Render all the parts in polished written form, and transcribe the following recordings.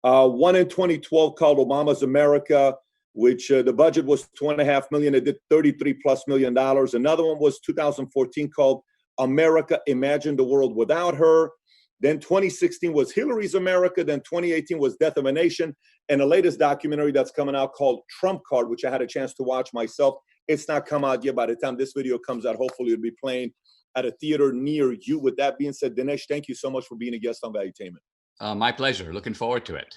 One in 2012 called Obama's America, which the budget was $2.5 million. It did $33+ million. Another one was 2014 called America, Imagine the World Without Her. Then 2016 was Hillary's America. Then 2018 was Death of a Nation. And the latest documentary that's coming out called Trump Card, which I had a chance to watch myself. It's not come out yet. By the time this video comes out, hopefully it'll be playing at a theater near you. With that being said, Dinesh, thank you so much for being a guest on Valuetainment. My pleasure. Looking forward to it.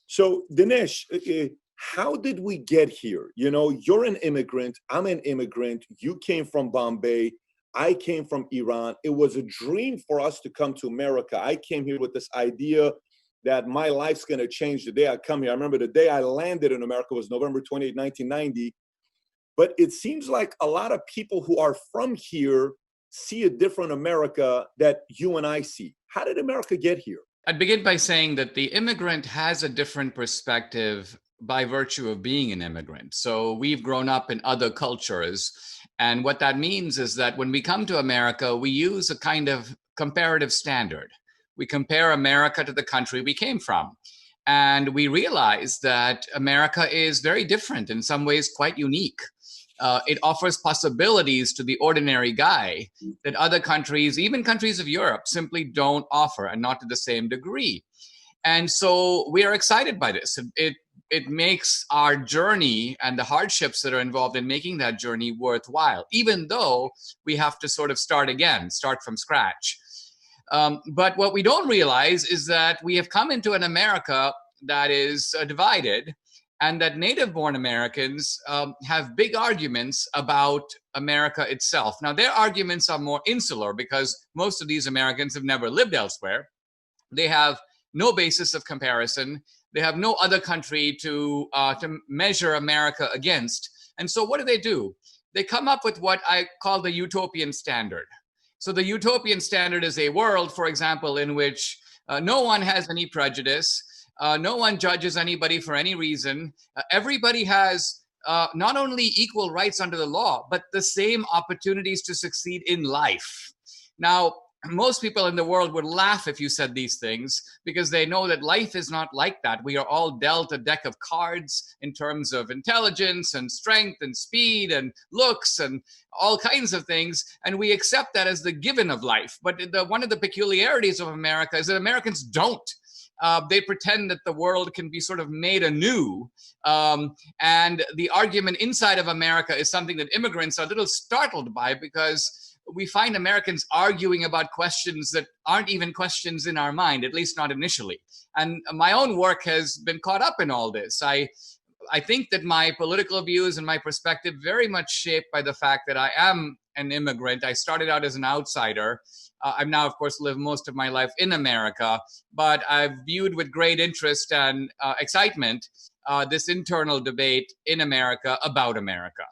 So Dinesh, how did we get here? You know, you're an immigrant. I'm an immigrant. You came from Bombay. I came from Iran. It was a dream for us to come to America. I came here with this idea that my life's going to change the day I come here. I remember the day I landed in America was November 28, 1990. But it seems like a lot of people who are from here see a different America that you and I see. How did America get here? I'd begin by saying that the immigrant has a different perspective by virtue of being an immigrant. So we've grown up in other cultures. And what that means is that when we come to America, we use a kind of comparative standard. We compare America to the country we came from. And we realize that America is very different, in some ways quite unique. It offers possibilities to the ordinary guy that other countries, even countries of Europe, simply don't offer, and not to the same degree. And so we are excited by this. It makes our journey and the hardships that are involved in making that journey worthwhile, even though we have to sort of start from scratch. But what we don't realize is that we have come into an America that is divided, and that native-born Americans have big arguments about America itself. Now, their arguments are more insular because most of these Americans have never lived elsewhere. They have no basis of comparison. They have no other country to measure America against. And so what do? They come up with what I call the utopian standard. So the utopian standard is a world, for example, in which no one has any prejudice. No one judges anybody for any reason. Everybody has not only equal rights under the law, but the same opportunities to succeed in life. Now, most people in the world would laugh if you said these things because they know that life is not like that. We are all dealt a deck of cards in terms of intelligence and strength and speed and looks and all kinds of things. And we accept that as the given of life. But one of the peculiarities of America is that Americans don't. They pretend that the world can be sort of made anew. And the argument inside of America is something that immigrants are a little startled by because we find Americans arguing about questions that aren't even questions in our mind, at least not initially. And my own work has been caught up in all this. I think that my political views and my perspective very much shaped by the fact that I am an immigrant. I started out as an outsider. I've now, of course, lived most of my life in America, but I've viewed with great interest and excitement this internal debate in America about America.